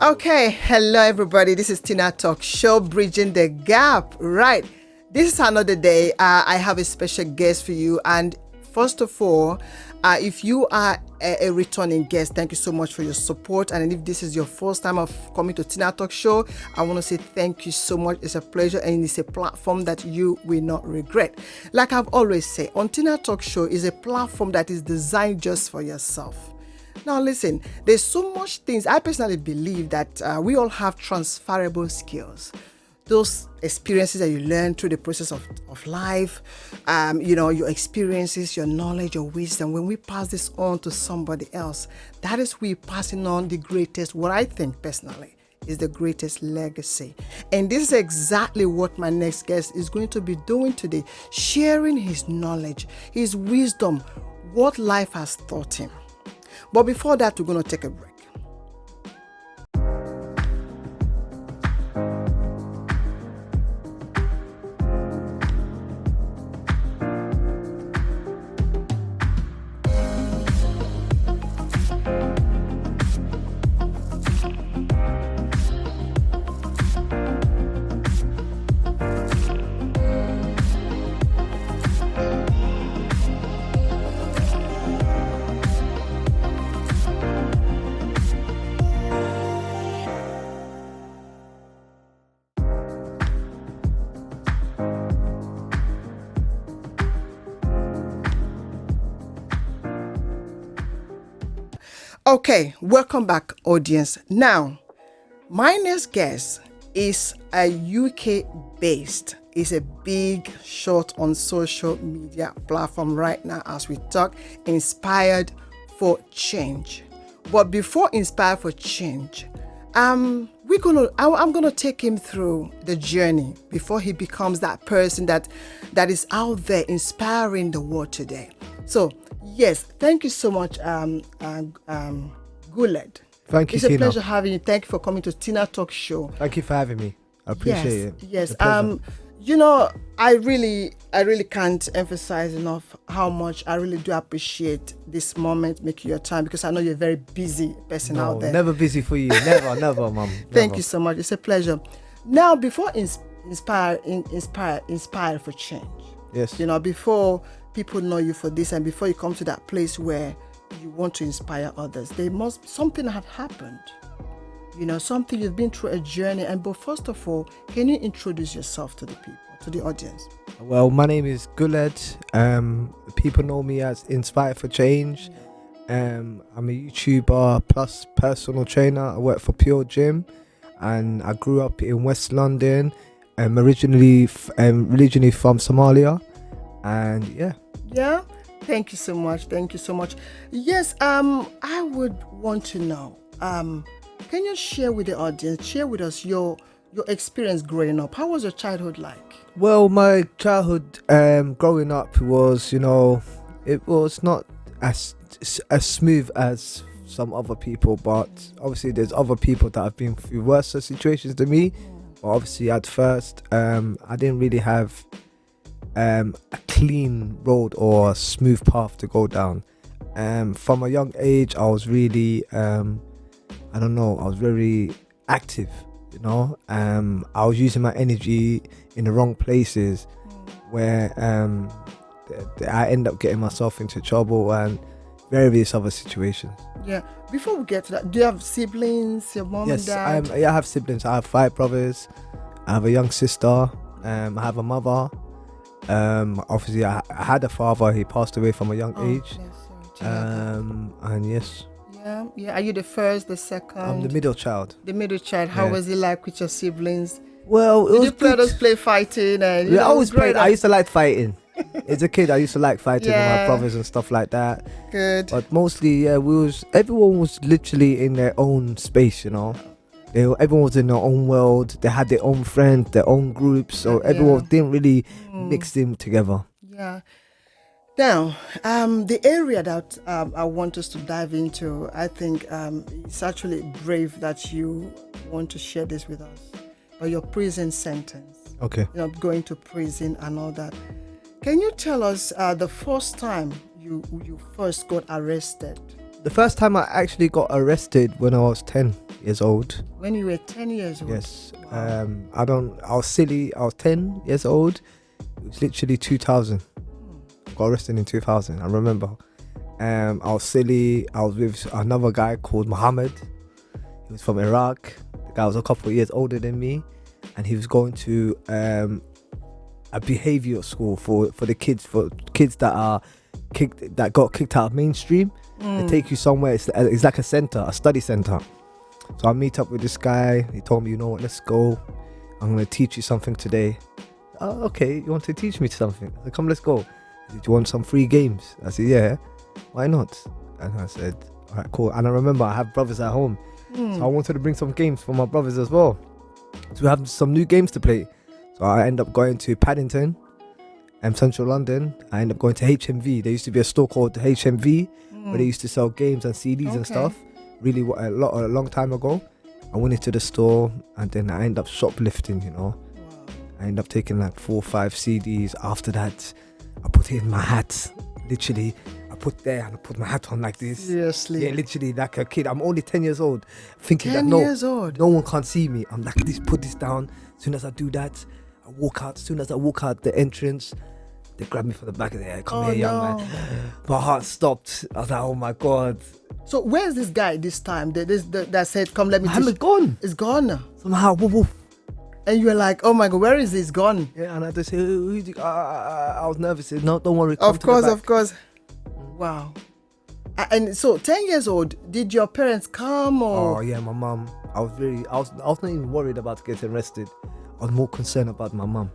Okay, hello everybody. This is TinaTalks show, bridging the gap. Right, this is another day. I have a special guest for you, and first of all, if you are a returning guest, thank you so much for your support. And if this is your first time of coming to TinaTalks show, I want to say thank you so much. It's a pleasure, and it's a platform that you will not regret. Like I've always said, on TinaTalks show is a platform that is designed just for yourself. Now listen, there's so much things. I personally believe that we all have transferable skills. Those experiences that you learn through the process of life, your experiences, your knowledge, your wisdom, when we pass this on to somebody else, that is we passing on the greatest, what I think personally, is the greatest legacy. And this is exactly what my next guest is going to be doing today, sharing his knowledge, his wisdom, what life has taught him. But before that, we're going to take a break. Okay, welcome back, audience. Now, my next guest is a UK based, is a big shot on social media platform right now as we talk, Inspired for Change. But before Inspired for Change, I'm gonna take him through the journey before he becomes that person that is out there inspiring the world today. So yes, thank you so much, Guled. Thank you, It's a Tina. pleasure having you. Thank you for coming to TinaTalks show. Thank you for having me. I appreciate it. Yes. It's a pleasure. I really can't emphasize enough how much I really do appreciate this moment, making your time, because I know you're a very busy person out there. Never busy for you. Never, mum. Thank you so much. It's a pleasure. Now, before inspire for change. Yes. Before people know you for this, and before you come to that place where you want to inspire others, something have happened. Something you've been through a journey. But first of all, can you introduce yourself to the people, to the audience? Well, my name is Guled. People know me as Inspired for Change. I'm a YouTuber plus personal trainer. I work for Pure Gym, and I grew up in West London. I'm originally from Somalia, and yeah. Yeah. Thank you so much. Yes. I would want to know. Can you share with the audience, share with us your experience growing up? How was your childhood like? Well, my childhood growing up was, it was not as smooth as some other people, but obviously there's other people that have been through worse situations than me. But obviously at first, I didn't really have a clean road or a smooth path to go down. From a young age, I was really, I was very active, I was using my energy in the wrong places where I end up getting myself into trouble and various other situations. Yeah. Before we get to that, do you have siblings, your mom and dad? I have siblings. I have 5 brothers. I have a young sister. I have a mother. Obviously, I had a father. He passed away from a young age. Yes, sorry. And yes. Yeah. Are you the first, the second? I'm the middle child. How was it like with your siblings? Well, Did you play fighting? And, I always played. I used to like fighting. As a kid, I used to like fighting with my brothers and stuff like that. Good. But mostly, everyone was literally in their own space, Everyone was in their own world. They had their own friends, their own groups, so everyone didn't really mix them together. Yeah. Now, the area that I want us to dive into, I think it's actually brave that you want to share this with us. But your prison sentence. Okay. Going to prison and all that. Can you tell us the first time you first got arrested The first time I actually got arrested when I was 10 years old. When you were 10 years old? Yes. Wow. I was silly. I was 10 years old. It was literally 2000. Got arrested in 2000. I remember. I was silly. I was with another guy called Muhammad. He was from Iraq. The guy was a couple of years older than me, and he was going to a behaviour school for the kids, that got kicked out of mainstream. They take you somewhere. It's like a centre, a study centre. So I meet up with this guy. He told me, you know what, let's go. I'm going to teach you something today. Oh, okay, you want to teach me something? I said, come, let's go. He said, do you want some free games? I said, yeah, why not? And I said, all right, cool. And I remember I have brothers at home. So I wanted to bring some games for my brothers as well. So we have some new games to play. So I end up going to Paddington and Central London. I end up going to HMV. There used to be a store called HMV where they used to sell games and CDs and stuff. Really a long time ago. I went into the store and then I end up shoplifting, you know. Wow. I end up taking like 4 or 5 CDs. After that, I put it in my hat. Literally, I put my hat on like this. Seriously? Yeah, literally like a kid. I'm only 10 years old. Thinking 10 that years old? no one can't see me. I'm like this, put this down. As soon as I do that, I walk out. As soon as I walk out the entrance, they grab me from the back of the head. Come here, young man. My heart stopped. I was like, oh my God. So where's this guy this time? That said, come, let me teach you. I'm gone. It's gone now. Somehow, woof, woof. And you were like, oh my God, where is this gone? Yeah, and I just say, who's the, I was nervous. I said, no, don't worry. Of course. Wow. And so 10 years old, did your parents come or? Oh yeah, my mum. I was not even worried about getting arrested. I was more concerned about my mum.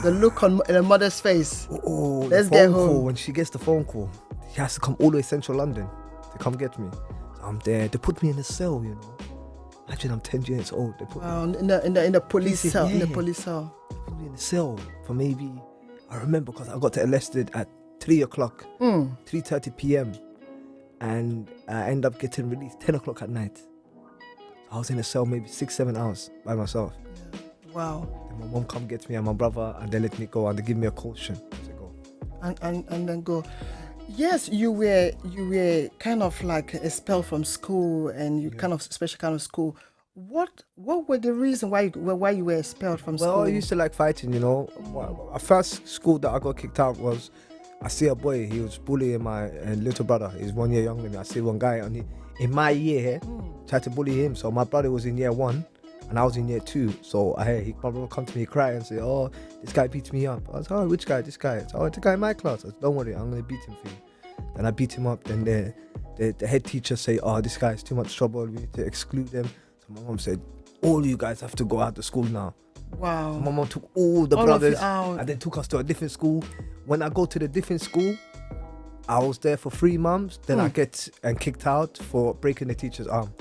The look on in a mother's face. Oh, let's get home. Call, when she gets the phone call, she has to come all the way to Central London to come get me. So I'm there. They put me in a cell, you know. Imagine I'm 10 years old. They put me in the police cell. Yeah. In the police cell. They put me in a cell for maybe, I remember because I got arrested at 3 o'clock, 3:30 p.m. and I end up getting released 10 o'clock at night. I was in a cell maybe 6-7 hours by myself. Yeah. Wow. And my mom come get me and my brother, and they let me go and they give me a caution to go. And then go. Yes, you were kind of like expelled from school, and you kind of special kind of school. What were the reason why you were expelled from school? Well, I used to like fighting, you know. Our first school that I got kicked out was, I see a boy, he was bullying my little brother. He's 1 year younger than me. I see one guy in my year tried to bully him. So my brother was in year 1 and I was in year 2. So my brother come to me cry and say, oh, this guy beats me up. I was like, oh, which guy? This guy? So, oh, the guy in my class. I said, don't worry, I'm going to beat him for you. Then I beat him up. Then the head teacher say, oh, this guy is too much trouble. We need to exclude him. So my mom said, all you guys have to go out to school now. Wow. My mom took all the brothers and then took us to a different school. When I go to the different school, I was there for 3 months. Then I get kicked out for breaking the teacher's arm.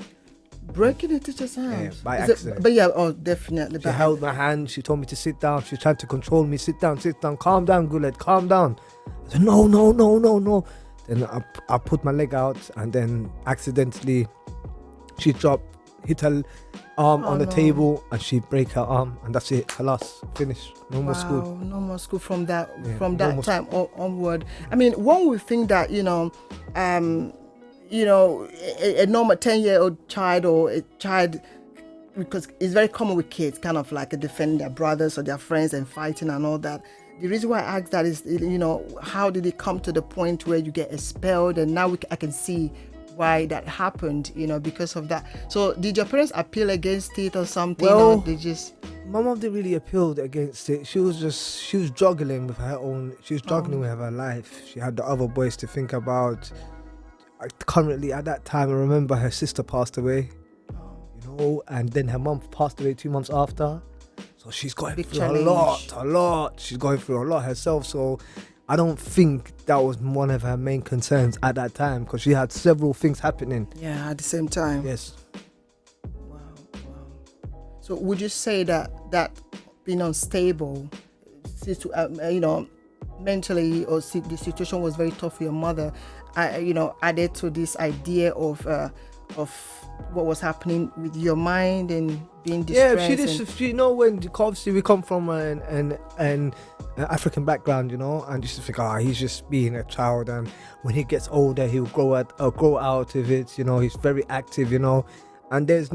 Breaking the teacher's arm? Yeah, by accident. But yeah, definitely. She held my hand. She told me to sit down. She tried to control me. Sit down. Calm down, Guled. Calm down. I said, no. Then I put my leg out and then accidentally she hit her arm on the table and she break her arm, and that's it. Alas, finish. No more school. No more school from that time onward. I mean, one would think that a normal 10-year-old child or a child, because it's very common with kids, kind of like defending their brothers or their friends and fighting and all that. The reason why I ask that is, how did it come to the point where you get expelled? And now I can see why that happened, because of that. So did your parents appeal against it or something? Well, or they just... My mom didn't really appeal against it. She was struggling with her own, with her life. She had the other boys to think about. Currently at that time, I remember her sister passed away, and then her mom passed away 2 months after. So she's going through a lot. She's going through a lot herself. So I don't think that was one of her main concerns at that time, because she had several things happening. Yeah, at the same time. Yes. Wow. So would you say that being unstable, mentally, or the situation was very tough for your mother, added to this idea of of what was happening with your mind and being Yeah, distressed? she when obviously we come from an African background, and you just think, he's just being a child, and when he gets older, he'll grow out of it. He's very active, and there's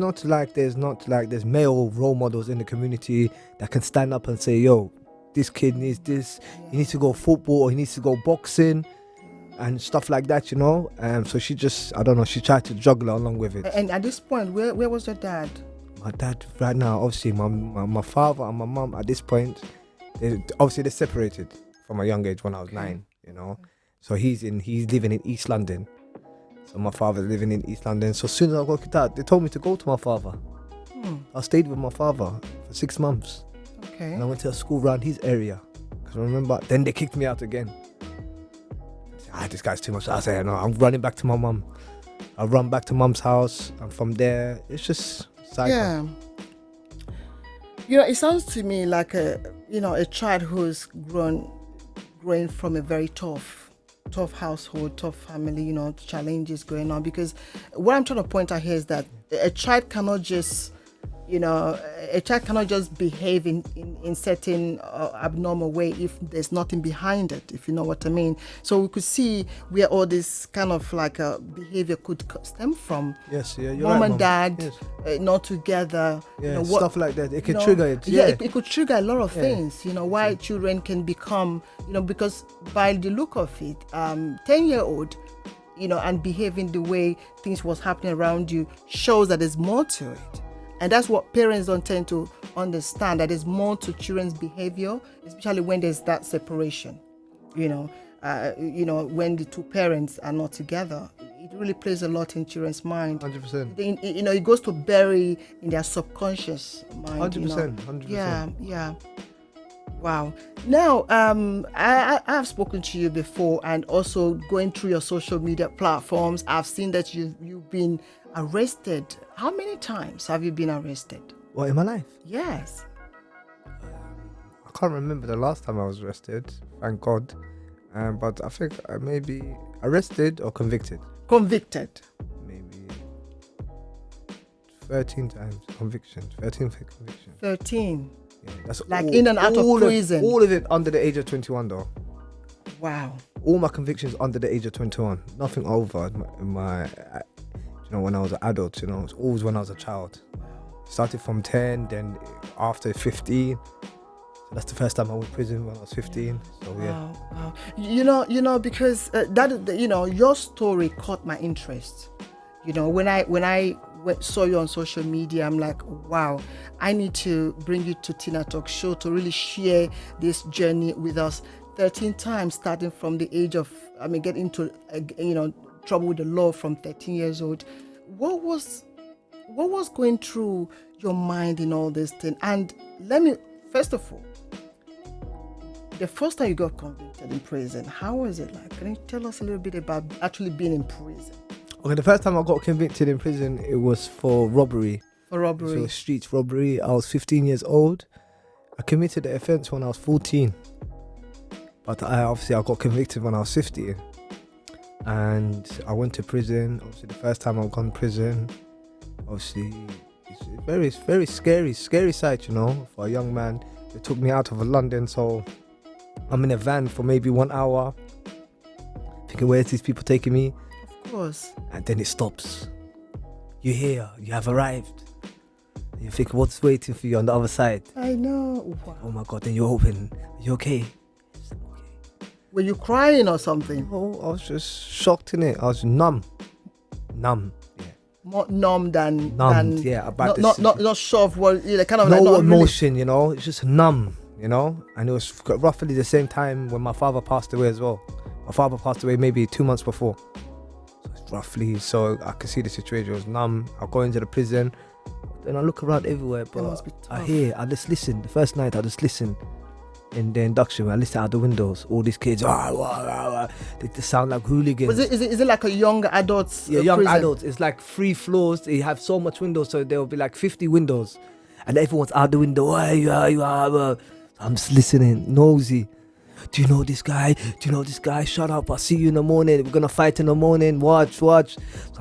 male role models in the community that can stand up and say, yo, this kid needs this. He needs to go football, or he needs to go boxing, and stuff like that, So she just, I don't know, she tried to juggle along with it. And at this point, where was your dad? My dad right now, obviously my father and my mum at this point, they're separated from a young age when I was 9, So he's living in East London. So my father's living in East London. So as soon as I got that, they told me to go to my father. I stayed with my father for 6 months. Okay. And I went to a school around his area. Because I remember, then they kicked me out again. This guy's too much. I said, no, I'm running back to my mum. I run back to mum's house, and from there, it's just cycle. Yeah. It sounds to me like a child who's growing from a very tough household, tough family, challenges going on. Because what I'm trying to point out here is that a child cannot just behave in certain abnormal way if there's nothing behind it, if you know what I mean. So we could see where all this kind of like behavior could stem from. Yes, yeah, you're mom right, and dad not together. Yeah, stuff like that. It could trigger it. Yeah, it could trigger a lot of things. Why children can become, because by the look of it, 10-year-old, and behaving the way things was happening around you shows that there's more to it. And that's what parents don't tend to understand, that there's more to children's behavior, especially when there's that separation. When the two parents are not together, it really plays a lot in children's mind. 100%. It goes to bury in their subconscious mind. 100%. Yeah. Wow. Now, I've spoken to you before, and also going through your social media platforms, I've seen that you've been arrested. How many times have you been arrested? What, in my life? Yes. I can't remember the last time I was arrested, thank God. But I think I may be arrested or convicted. Convicted? Maybe 13 times conviction. 13 for conviction. 13? Yeah, that's like in and out of prison? All of it under the age of 21 though. Wow. All my convictions under the age of 21. Nothing over my when I was an adult, it's always when I was a child. Started from 10, then after 15. So that's the first time I went to prison, when I was 15. So yeah. Wow. Because your story caught my interest. When I saw you on social media, I'm like, wow, I need to bring you to TinaTalks show to really share this journey with us. 13 times, starting from the age of, getting into, trouble with the law from 13 years old. What was going through your mind in all this thing? And first of all, the first time you got convicted in prison, how was it like? Can you tell us a little bit about actually being in prison? Okay, the first time I got convicted in prison, it was for robbery. For robbery? So street robbery. I was 15 years old. I committed the offence when I was 14. But I got convicted when I was 15. And I went to prison. Obviously, the first time I've gone to prison, obviously, it's very, very scary sight, for a young man. They took me out of London, so I'm in a van for maybe 1 hour, thinking, where's these people taking me? Of course. And then it stops. You're here, you have arrived. And you think, what's waiting for you on the other side? I know. Wow. Oh my God, then you open. Are you okay? Were you crying or something? Oh, I was just shocked in it. I was numb. Yeah. More numb than yeah. About not sure of what, kind of no like emotion, really. It's just numb, and it was roughly the same time when my father passed away as well. My father passed away maybe 2 months before. So it's roughly, so I could see the situation. It was numb. I go into the prison, then I look around everywhere, but I just listen. The first night I just listened. In the induction, I listened out the windows. All these kids, they sound like hooligans. Is it like a young adults? Yeah, young prison? adults. It's like 3 floors. They have so much windows, so there will be like 50 windows, and everyone's out the window. I'm just listening, nosy. Do you know this guy? Shut up! I'll see you in the morning. We're gonna fight in the morning. Watch. So I'm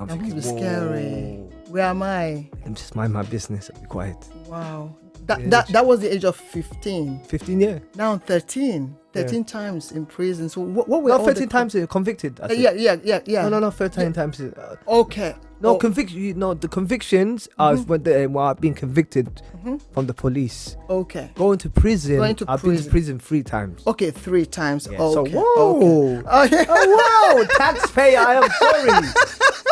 That thinking, must be scary. whoa. Where am I? I'm just mind my business and be quiet. Wow. Yeah. That was the age of 15. 15 years. Now 13. 13 times in prison. So what were No, all 13 times convicted. I said. Yeah. No, 13 times. Okay. No, Oh, conviction. No, the convictions are when I've been convicted from the police. okay. Going to prison. Going to I've been to prison. prison 3 times. Okay, 3 times. Yeah, Okay. so whoa. Okay. Oh, yeah. Oh, whoa, taxpayer, I am sorry.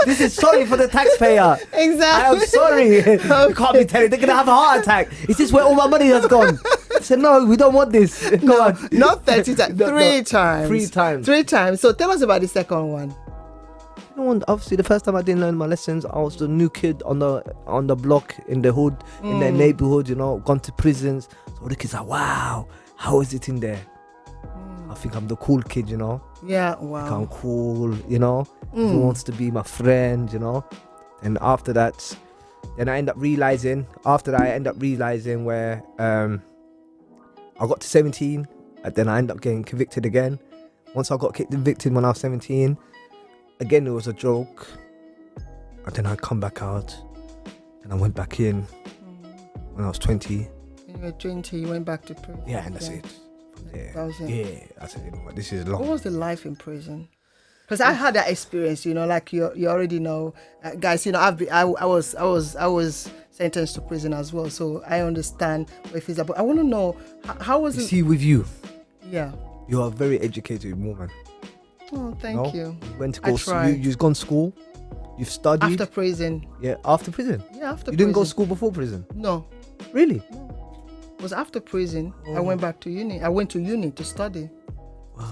This is sorry for the taxpayer. Exactly. I am sorry. You can't be telling they're gonna have a heart attack. Is this where all my money has gone? I said no, we don't want this. Go on. Not 30 times. No, 3 times. 3 times. 3 times. So tell us about the second one. Obviously, the first time I didn't learn my lessons, I was the new kid on the block in the hood, in the neighborhood. Gone to prisons. So the kids are, wow, how is it in there? I think I'm the cool kid. Yeah, wow. I'm cool. Who wants to be my friend? And after that, then I end up realizing. After that, I end up realizing where I got to 17, and then I end up getting convicted again. Once I got convicted when I was 17. Again, it was a joke, and then I come back out, and I went back in when I was 20. When you were 20, you went back to prison. Yeah, and that's it. That was it. Yeah, I said, this is long. What was the life in prison? Because I had that experience, like you already know, guys. I was sentenced to prison as well, so I understand what it feels like. But I want to know how was it? See, with you, Yeah. you are a very educated woman. Oh, thank you. You went to I go. tried. You've gone to school. You've studied. After prison. Yeah, after prison. Yeah, after You prison. didn't go to school before prison. No. Really? It was after prison. I went back to uni. I went to uni to study.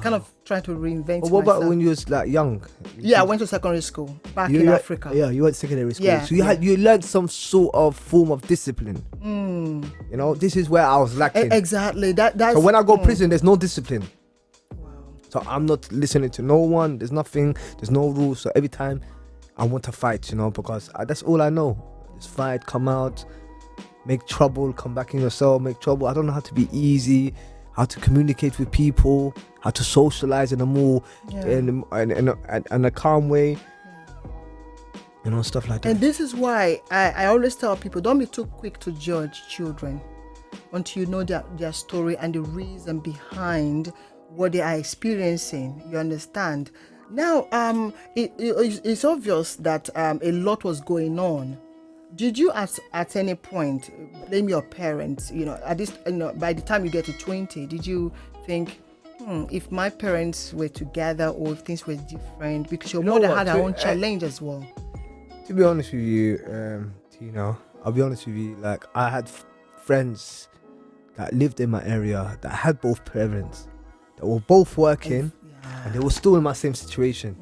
Kind of trying to reinvent But what myself. about when you was like young? Yeah, I went to secondary school back in Africa. Yeah, you went to secondary school. Yeah, So you learned some sort of form of discipline. This is where I was lacking. Exactly. That's So when I go prison, there's no discipline. So I'm not listening to no one. There's nothing. There's no rules. So every time I want to fight, because that's all I know. Just fight, come out, make trouble, come back in your cell, make trouble. I don't know how to be easy, how to communicate with people, how to socialize in a more in a calm way. Stuff like that. And this is why I always tell people, don't be too quick to judge children until you know their story and the reason behind what they are experiencing. You understand? Now, it's obvious that a lot was going on. Did you at any point blame your parents? At this, by the time you get to 20, did you think, if my parents were together or if things were different? Because your mother had her own challenge as well. To be honest with you, Tina, I'll be honest with you. Like, I had friends that lived in my area that had both parents, that were both working, and they were still in my same situation.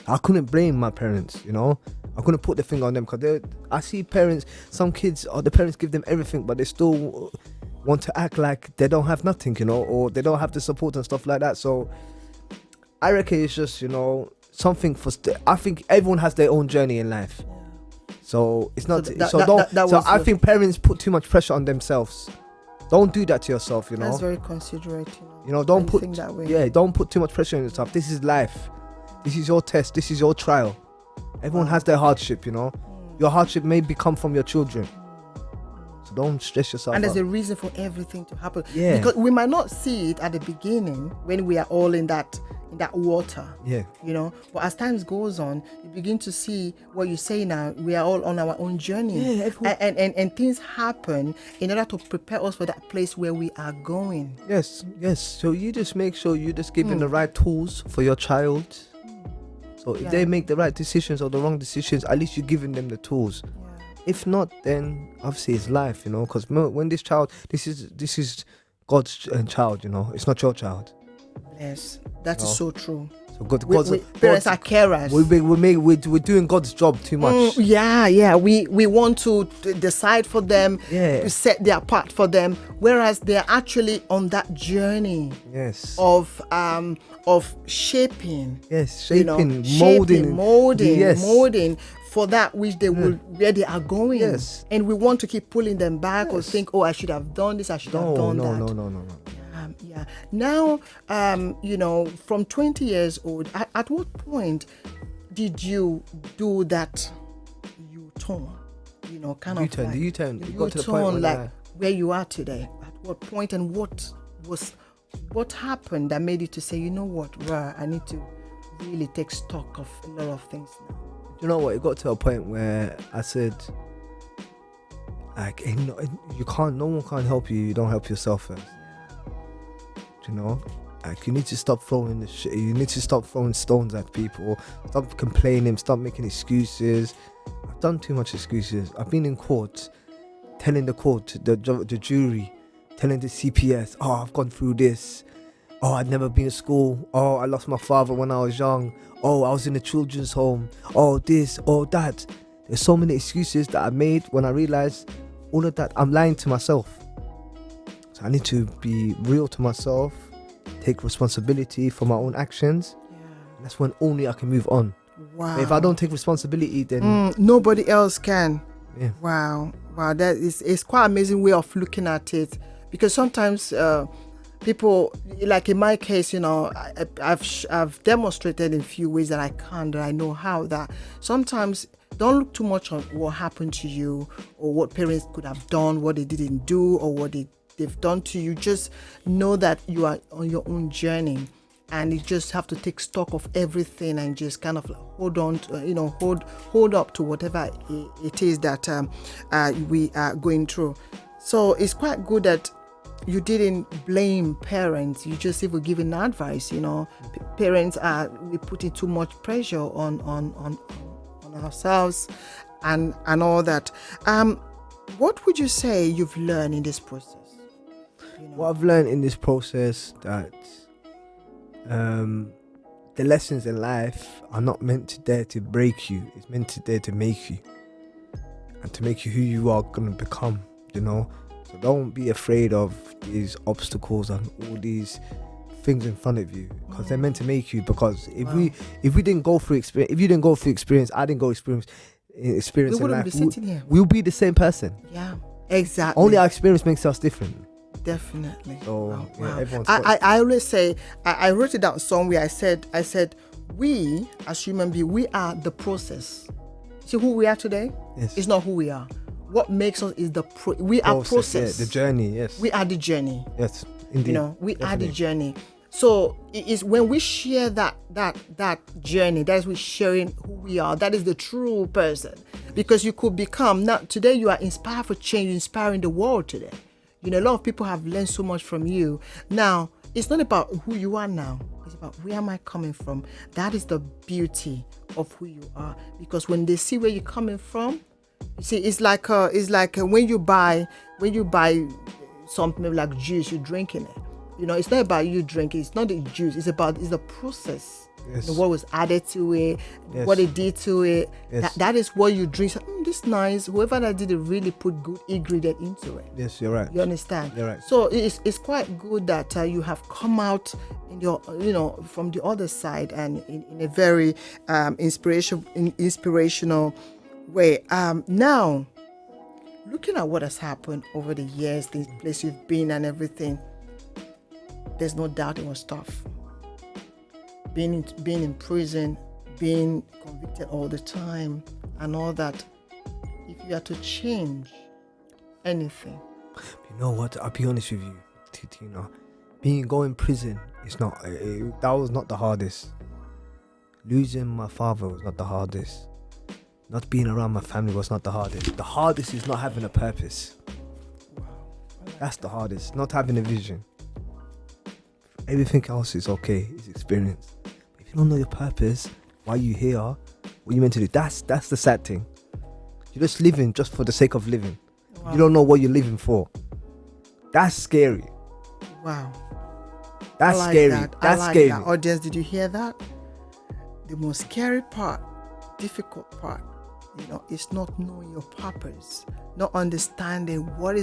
I couldn't blame my parents, I couldn't put the finger on them, because I see parents, some kids, the parents give them everything, but they still want to act like they don't have nothing, or they don't have the support and stuff like that. So I reckon it's just, something for. I think everyone has their own journey in life, so it's not. I think parents put too much pressure on themselves. Don't do that to yourself, That's very considerate. Don't put think that way. don't put too much pressure on yourself. This is life. This is your test. This is your trial. Everyone has their hardship, Your hardship may come from your children. So don't stress yourself. And there's a reason for everything to happen. Yeah. Because we might not see it at the beginning when we are all in that water. Yeah. But as time goes on, you begin to see what you say now. We are all on our own journey. Yeah, and things happen in order to prepare us for that place where we are going. Yes. So you just make sure you just give them the right tools for your child. So if they make the right decisions or the wrong decisions, at least you're giving them the tools. Yeah. If not, then obviously it's life, because when this child, this is God's child, it's not your child. Yes, that is so true. So parents are carers. We're doing God's job too much. We want to decide for them, to set their part for them, whereas they're actually on that journey. Yes. Of shaping. Yes, molding, molding for that which they will, where they are going. Yes. And we want to keep pulling them back or think, I should have done this, I should have done that. No. Yeah. Now, from 20 years old, at what point did you do that U-turn? Kind of U-turn, like, the U-turn. the You got to the point U-turn, when like where you are today. At what point, and what happened that made you to say, you know what, I need to really take stock of a lot of things now. you know what? It got to a point where I said, like, you can't. No one can help you. You don't help yourself first. You know, like you need to stop throwing the shit. You need to stop throwing stones at people. Stop complaining. Stop making excuses. I've done too much excuses. I've been in court, telling the court, the jury, telling the CPS, oh, I've gone through this. Oh, I'd never been to school. Oh, I lost my father when I was young. Oh, I was in a children's home. Oh, this, oh, that. There's so many excuses that I made when I realized all of that. I'm lying to myself. So I need to be real to myself, take responsibility for my own actions. Yeah. And that's when only I can move on. Wow. But if I don't take responsibility, then nobody else can. Yeah. Wow. That is quite amazing way of looking at it, because sometimes people, like in my case, I've demonstrated in a few ways that I can, that I know how, that sometimes don't look too much on what happened to you or what parents could have done, what they didn't do, or what they've done to you. Just know that you are on your own journey, and you just have to take stock of everything and just kind of like hold on to, hold up to whatever it is that we are going through. So it's quite good that you didn't blame parents. You just even giving advice. Parents we putting too much pressure on ourselves and all that. What would you say you've learned in this process? What I've learned in this process, that the lessons in life are not meant to dare to break you. It's meant to dare to make you, and to make you who you are going to become. So don't be afraid of these obstacles and all these things in front of you, because they're meant to make you. Because if we didn't go through experience, if you didn't go through experience, I didn't go experience we in wouldn't life, be sitting here. we'll be the same person. Yeah, exactly. Only our experience makes us different. Definitely. So Wow. everyone's I always say, I wrote it down somewhere. I said we as human beings, we are the process. See who we are today? Yes. It's not who we are. What makes us is we are process. Yeah, the journey. Yes. We are the journey. Yes, indeed. We Definitely. are the journey. So it is when we share that journey, that is we sharing who we are. That is the true person. Because you could become, now today you are inspired for change, you're inspiring the world today. A lot of people have learned so much from you. Now, it's not about who you are now. It's about where am I coming from. That is the beauty of who you are. Because when they see where you're coming from, you see, it's like when you buy something like juice, you're drinking it. It's not about you drinking. It's not the juice. It's the process. Yes. What was added to it, Yes. what they did to it. Yes. That is what you drink. So, this nice. Whoever that did it really put good ingredient into it. Yes, you're right. You understand? You're right. So it's quite good that you have come out in your from the other side, and in a very inspirational way. Now, looking at what has happened over the years, the place you've been and everything, there's no doubt it was tough. Being in prison, being convicted all the time, and all that. If you had to change anything, You know what? I'll be honest with you, Tina. Going prison is not. That was not the hardest. Losing my father was not the hardest. Not being around my family was not the hardest. The hardest is not having a purpose. wow. That's the hardest. Not having a vision. Everything else is okay. It's experience. But if you don't know your purpose, why you here, what you meant to do, that's the sad thing. You're just living just for the sake of living. Wow. You don't know what you're living for. That's scary. Wow. That's I like scary. that. That's I like scary. that. Audience, did you hear that? The most scary part, difficult part, it's not knowing your purpose, not understanding what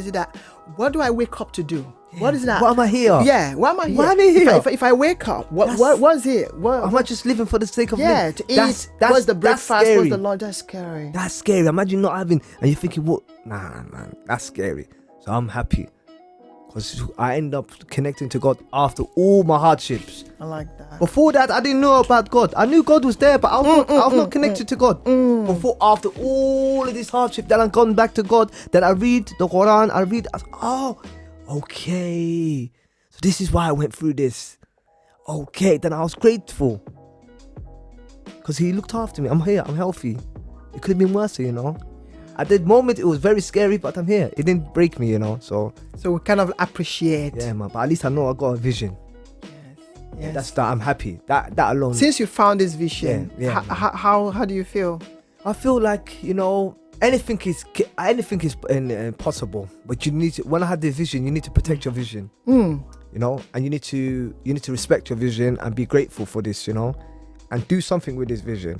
do I wake up to do? Yeah. What is that? Why am I here? Yeah, why am I here? Why am I here? If I wake up, what's it? Am I just living for the sake of yeah, living? to eat. What's the breakfast? Scary. What's the lunch? That's scary. That's scary. Imagine not having, and you're thinking, what? Nah, man, that's scary. So I'm happy because I end up connecting to God after all my hardships. I like that. Before that, I didn't know about God. I knew God was there, but I was not connected to God. After all of this hardship, then I've gone back to God. Then I read the Quran. Okay. So this is why I went through this. Okay. Then I was grateful because He looked after me. I'm here. I'm healthy. It could have been worse, you know. At the moment, it was very scary, but I'm here. It didn't break me, you know. So we kind of appreciate. Yeah, man. But at least I know I got a vision. Yes. That's that. I'm happy. That alone. Since you found this vision, how do you feel? I feel like, you know, anything is possible. But you need to. When I had this vision, you need to protect your vision. You know, and you need to respect your vision and be grateful for this. You know, and do something with this vision.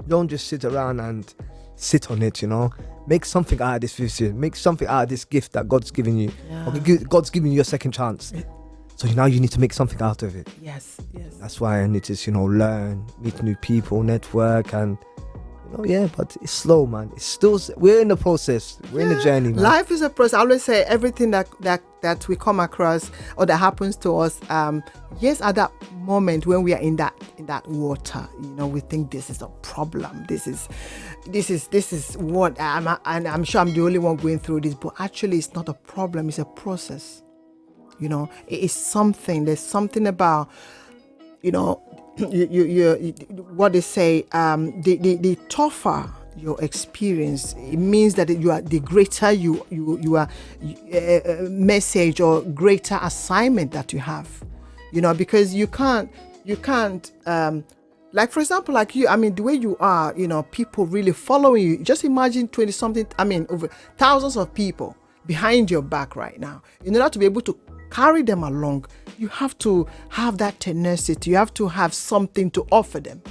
Don't just sit around and sit on it, you know. Make something out of this vision. Make something out of this gift that God's given you. God's giving you a second chance. So now you need to make something out of it. Yes. That's why I need to, you know, learn, meet new people, network, and but it's slow, man. It's still, we're in the process. We're in the journey, man. Life is a process. I always say everything that we come across or that happens to us, yes, at that moment when we are in that water, you know, we think this is a problem. This is what I'm sure I'm the only one going through this, but actually it's not a problem. It's a process. You know, it is something. There's something about, you know, you what they say, the tougher your experience, it means that you are, the greater you are message or greater assignment that you have, you know, because you can't like, for example, like you, I mean, the way you are, you know, people really following you. Just imagine 20 something, I mean, over thousands of people behind your back right now. In order to be able to carry them along, you have to have that tenacity. You have to have something to offer them.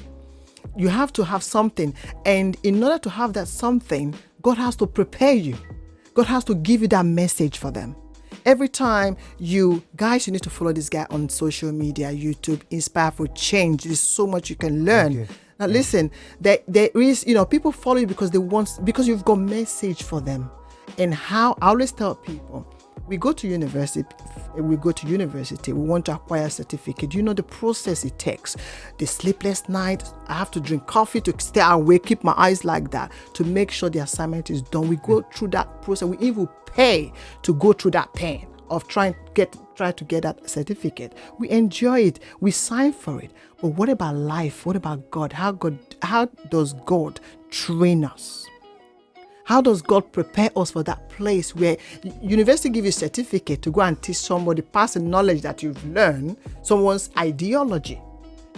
You have to have something. And in order to have that something, God has to prepare you. God has to give you that message for them. Every time you need to follow this guy on social media, YouTube, Inspire for Change. There's so much you can learn. Okay. Now listen, there is, you know, people follow you because you've got message for them. And how I always tell people, we go to university, we want to acquire a certificate. You know the process it takes. The sleepless night, I have to drink coffee to stay awake, keep my eyes like that, to make sure the assignment is done. We go through that process. We even pay to go through that pain of trying to get that certificate. We enjoy it. We sign for it. But what about life? What about God? How does God train us? How does God prepare us for that place where university give you a certificate to go and teach somebody, pass the knowledge that you've learned, someone's ideology,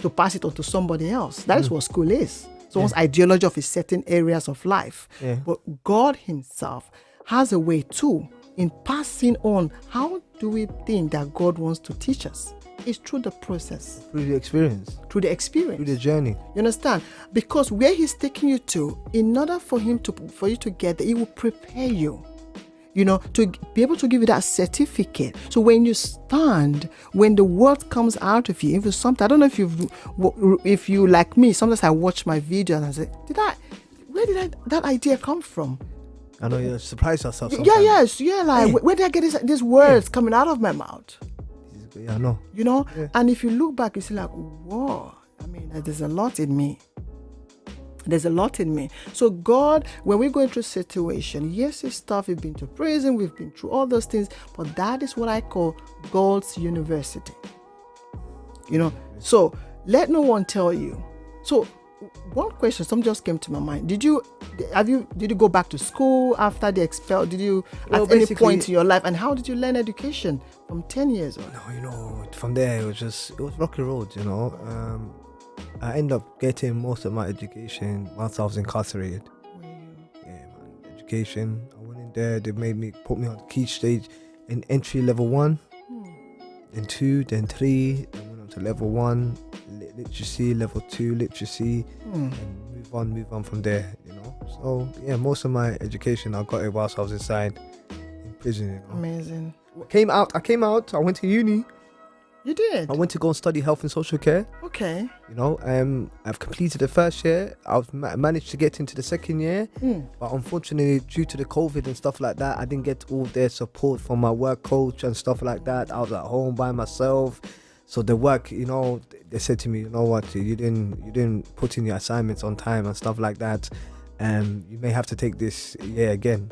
to pass it on to somebody else? That is what school is. Someone's ideology of a certain areas of life. Yeah. But God himself has a way too in passing on. How do we think that God wants to teach us? It's through the process. Through the experience. Through the journey. You understand? Because where he's taking you to, in order for you to get there, he will prepare you, you know, to be able to give you that certificate. So when you stand, when the word comes out of you, if it's something, I don't know if you like me, sometimes I watch my video and I say, where did that idea come from? I know you surprise yourself sometimes. Where did I get these words coming out of my mouth? Yeah, I know. You know, and if you look back, you see like, whoa, I mean, there's a lot in me. So God, when we're going through a situation, yes, it's tough. We've been to prison, we've been through all those things, but that is what I call God's university. You know, so let no one tell you. So one question, something just came to my mind. Did you go back to school after the expel? Did you at any point in your life? And how did you learn education from 10 years old? No, you know, from there it was rocky road, you know. I ended up getting most of my education once I was incarcerated. Yeah, man. Education. I went in there, they put me on key stage in entry level 1, then 2, then 3, then went on to level 1. Literacy, level 2 literacy, and move on from there, you know. So yeah, most of my education I got it whilst I was inside in prison, you know. Amazing. I came out, I went to uni, You did? I went to go and study health and social care. Okay. You know, I've completed the first year. I've managed to get into the second year, but unfortunately, due to the COVID and stuff like that, I didn't get all their support from my work coach and stuff like that. I was at home by myself, so the work, you know, they said to me, you know what, you didn't put in your assignments on time and stuff like that, and you may have to take this year again.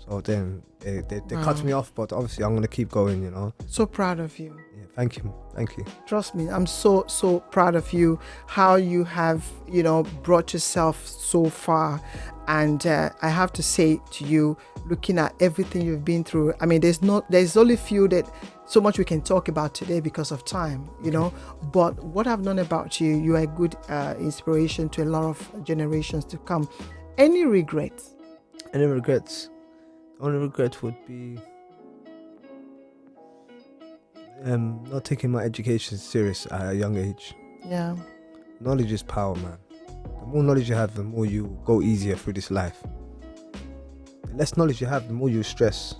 So then they cut me off, but obviously I'm gonna keep going. You know. So proud of you. Yeah, thank you. Trust me, I'm so proud of you, how you have, you know, brought yourself so far. And I have to say to you, looking at everything you've been through, I mean, there's only few that so much we can talk about today because of time, you know. But what I've known about you, you are a good inspiration to a lot of generations to come. Any regrets? Any regrets? The only regret would be not taking my education serious at a young age. Yeah. Knowledge is power, man. The more knowledge you have, the more you go easier through this life. The less knowledge you have, the more you stress.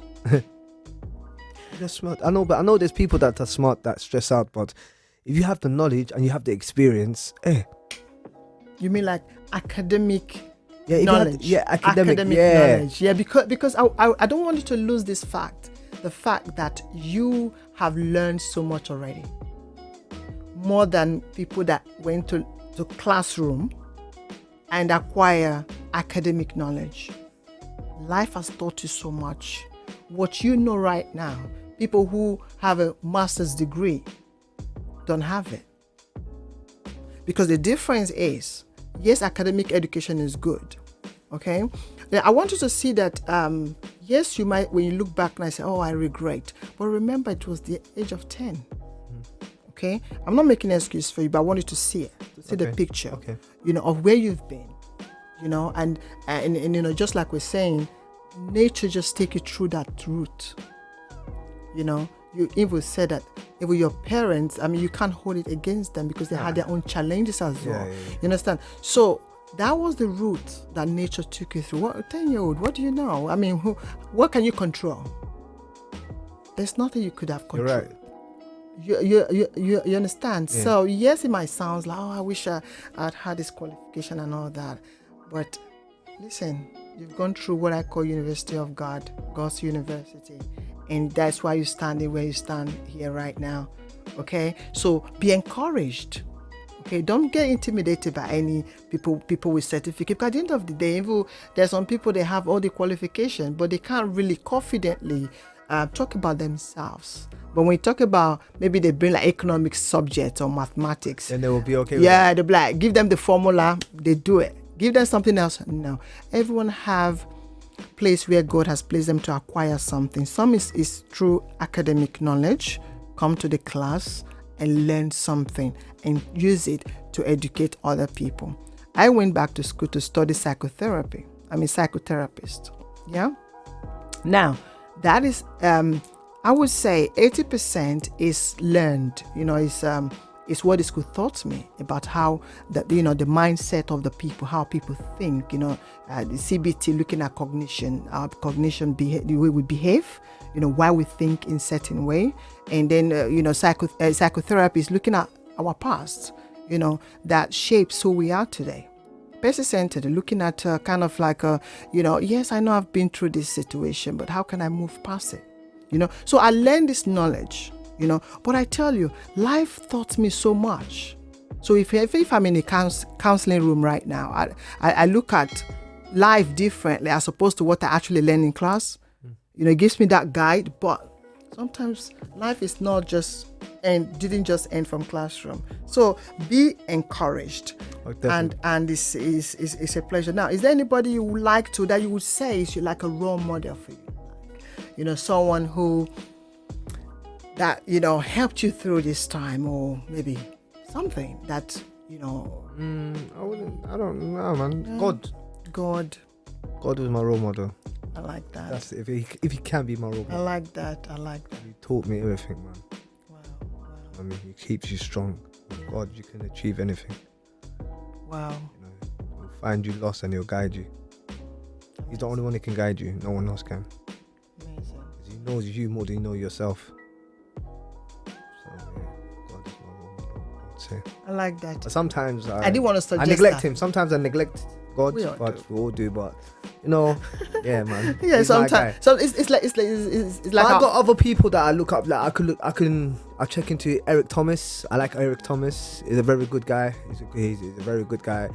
You're smart. I know there's people that are smart that stress out, but if you have the knowledge and you have the experience, You mean like academic knowledge? Academic knowledge. Yeah, because I don't want you to lose this fact. The fact that you have learned so much already. More than people that went to the classroom and acquire academic knowledge. Life has taught you so much. What you know right now, people who have a master's degree don't have it. Because the difference is, yes, academic education is good. Okay? Now, I want you to see that, yes, you might, when you look back and I say, oh, I regret. But remember, it was the age of 10. Okay? I'm not making an excuse for you, but I want you to see it, to see the picture, you know, of where you've been, you know, and you know, just like we're saying, nature just take you through that route. You know, you even said that even your parents, I mean, you can't hold it against them because they had their own challenges as well. Yeah. You understand? So that was the route that nature took you through. What, 10-year-old, what do you know? I mean, what can you control? There's nothing you could have controlled. You're right. You understand? Yeah. So yes, it might sound like, oh, I wish I'd had this qualification and all that. But listen, you've gone through what I call University of God, God's University. And that's why you're standing where you stand here right now. Okay? So be encouraged. Okay? Don't get intimidated by any people with certificate. Because at the end of the day, there's some people, they have all the qualifications, but they can't really confidently talk about themselves. But when you talk about, maybe they bring like economic subjects or mathematics. And they will be okay with it. They'll be like, give them the formula, they do it. Give them something else. No. Everyone have place where God has placed them to acquire something. Some is through academic knowledge. Come to the class and learn something and use it to educate other people. I went back to school to study psychotherapy. I'm a psychotherapist. Yeah. Now, that is, I would say 80% is learned. You know, it's what the school taught me about how the mindset of the people, how people think. You know, the CBT looking at cognition, the way we behave. You know, why we think in certain way, and then psychotherapy is looking at our past. You know, that shapes who we are today. Person-centered, looking at kind of like yes, I know I've been through this situation, but how can I move past it? You know, so I learned this knowledge. You know, but I tell you, life taught me so much. So if I'm in a counseling room right now, I look at life differently as opposed to what I actually learned in class. You know, it gives me that guide, but sometimes life is not just didn't just end from classroom. So be encouraged. And this is a pleasure. Now, is there anybody you would like to, that you would say is like a role model for you? You know, someone who that, you know, helped you through this time, or maybe something that, you know. I don't know, man. God was my role model. I like that. That's if he can be my role model. I like that. He taught me everything, man. Wow. I mean, he keeps you strong. With God, you can achieve anything. Wow. You know, he'll find you lost and he'll guide you. He's the only one that can guide you. No one else can. Amazing. He knows you more than you know yourself. So, yeah. say. I like that. But sometimes I didn't want to suggest I neglect that. him. Sometimes I neglect God, We all but we all do. But yeah, man. Yeah, He's my sometimes. guy. So it's like But I got other people that I look up. Like I check into Eric Thomas. I like Eric Thomas. He's a very good guy. He's a very good guy.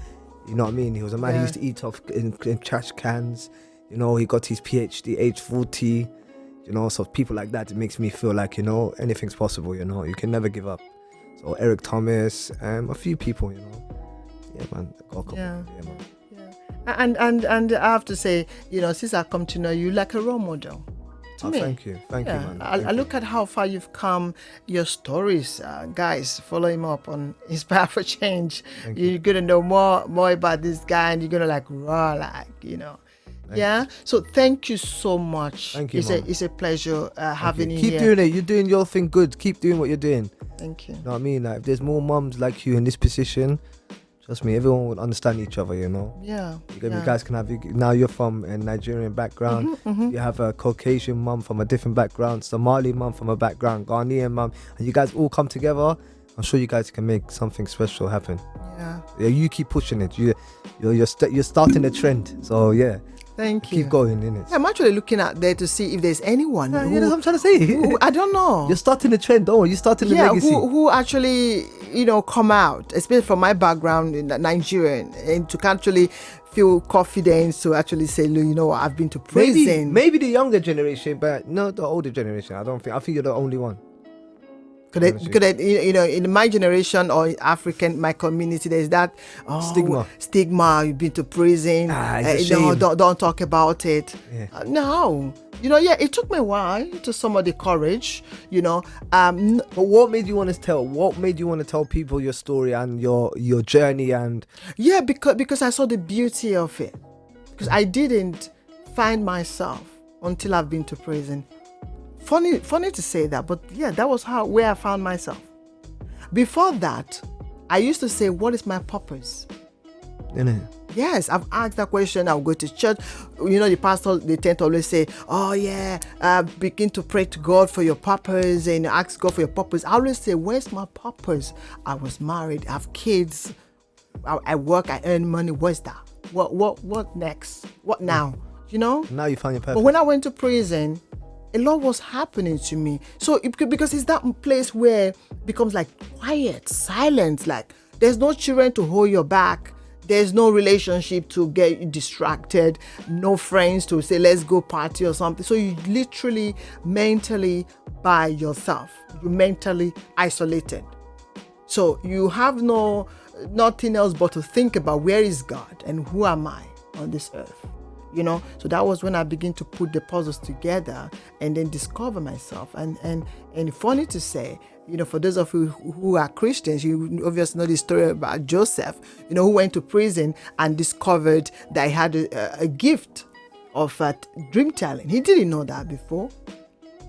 You know what I mean? He was a man who used to eat off in trash cans. He got his PhD age 40. So people like that, it makes me feel like anything's possible. You can never give up. So Eric Thomas, a few people. Yeah, man. I got a couple. Yeah. Yeah, man. And I have to say, since I come to know you, like a role model to me. Thank you, man. I look at how far you've come. Your stories, guys, follow him up on Inspire for Change. You're gonna know more about this guy, and you're gonna So thank you so much. Thank you, it's a pleasure having you Keep here. doing it. You're doing your thing good. Keep doing what you're doing. Thank you. You know what I mean? Like, if there's more mums like you in this position, trust me, everyone will understand each other. Yeah. You guys can have. Now you're from a Nigerian background. You have a Caucasian mum from a different background, Somali mum from a background, Ghanaian mum, and you guys all come together. I'm sure you guys can make something special happen. Yeah. You keep pushing it. You're starting a trend. So yeah. Thank you. Keep going, innit? I'm actually looking out there to see if there's anyone. That's what I'm trying to say. I don't know. You're starting a trend, don't you? You're starting the legacy. Who actually, come out, especially from my background in Nigerian, and to actually feel confidence to actually say, look, I've been to prison. Maybe the younger generation, but not the older generation. I think you're the only one. In my generation or my community, there's that stigma. You've been to prison. It's a shame. Don't talk about it. Yeah. No. It took me a while to some of the courage. But what made you want to tell? What made you want to tell people your story and your journey? And yeah, because I saw the beauty of it. Because I didn't find myself until I've been to prison. Funny to say that, but yeah, that was where I found myself. Before that, I used to say, what is my purpose? Yes, I've asked that question. I'll go to church. The pastor, they tend to always say, begin to pray to God for your purpose and ask God for your purpose. I always say, where's my purpose? I was married, I have kids, I work, I earn money. Where's that? What next? What now? Now you found your purpose. But when I went to prison, a lot was happening to me. So because it's that place where it becomes like quiet, silence, like there's no children to hold your back. There's no relationship to get you distracted, no friends to say, let's go party or something. So you literally mentally by yourself. You're mentally isolated. So you have nothing else but to think about where is God and who am I on this earth. So that was when I began to put the puzzles together and then discover myself. And funny to say, for those of you who are Christians, you obviously know the story about Joseph, who went to prison and discovered that he had a gift of dream telling. He didn't know that before.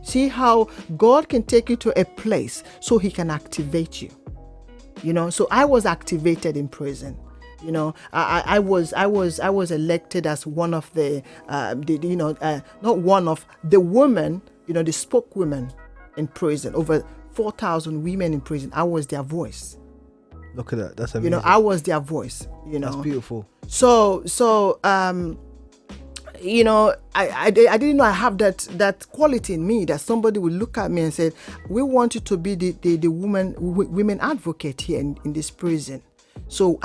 See how God can take you to a place so he can activate you. So I was activated in prison. I was elected as one of the not one of the women, the spokeswomen in prison. Over 4,000 women in prison. I was their voice. Look at that. That's amazing. I was their voice. That's beautiful. So I didn't know I have that quality in me that somebody would look at me and say, we want you to be the women advocate here in this prison. So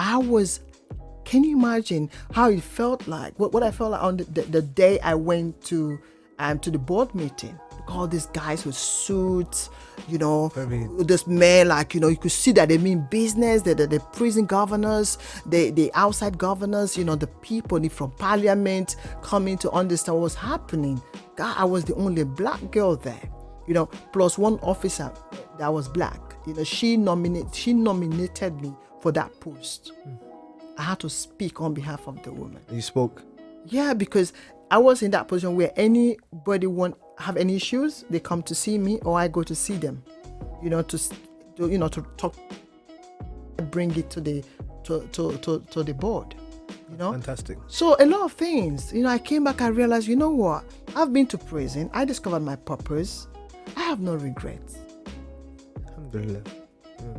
can you imagine how it felt like, what I felt like on the day I went to the board meeting? All these guys with suits, this men, you could see that they mean business, the prison governors, the outside governors, the people from parliament coming to understand what was happening. God, I was the only black girl there, plus one officer that was black. She nominated me for that post. I had to speak on behalf of the woman. You spoke? Yeah, because I was in that position where anybody have any issues, they come to see me or I go to see them, to talk, bring it to the board, Fantastic. So a lot of things, I came back, I realized, what? I've been to prison. I discovered my purpose. I have no regrets. Alhamdulillah.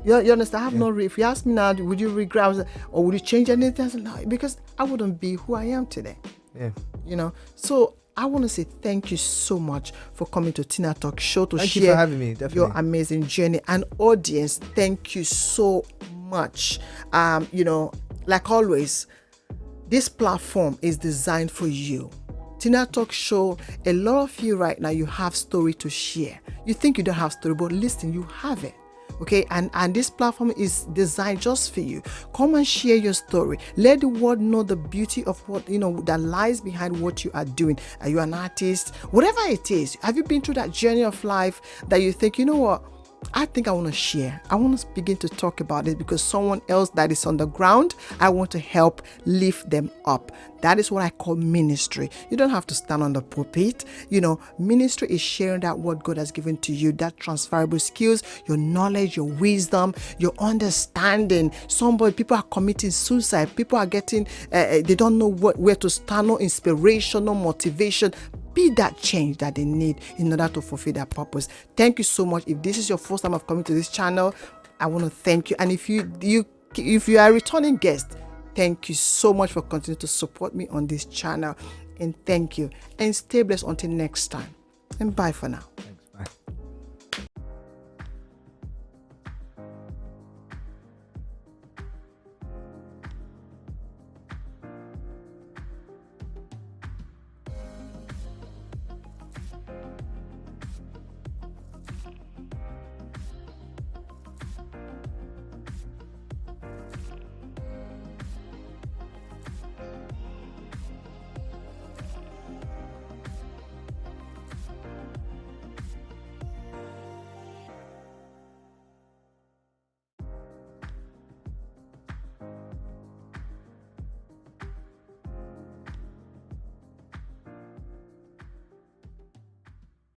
You understand? I have no. If you ask me now, would you regret, or would you change anything? I said, no, because I wouldn't be who I am today. Yeah. You know. So I want to say thank you so much for coming to Tina Talk Show to Thank you share for having me, definitely. your amazing journey. And audience, thank you so much. You know, like always, this platform is designed for you. Tina Talk Show, a lot of you right now, you have story to share. You think you don't have story, but listen, you have it. Okay, and this platform is designed just for you. Come and share your story. Let the world know the beauty of what, you know, that lies behind what you are doing. Are you an artist? Whatever it is, have you been through that journey of life that you think, you know what, I think I want to share. I want to begin to talk about it because someone else that is on the ground, I want to help lift them up. That is what I call ministry. You don't have to stand on the pulpit. You know, ministry is sharing that what God has given to you, that transferable skills, your knowledge, your wisdom, your understanding. People are committing suicide. People are getting, they don't know where to stand, no inspiration, no motivation. Be that change that they need in order to fulfill their purpose. Thank you so much. If this is your first time of coming to this channel, I want to thank you. And if you are a returning guest, thank you so much for continuing to support me on this channel. And thank you. And stay blessed until next time. And bye for now.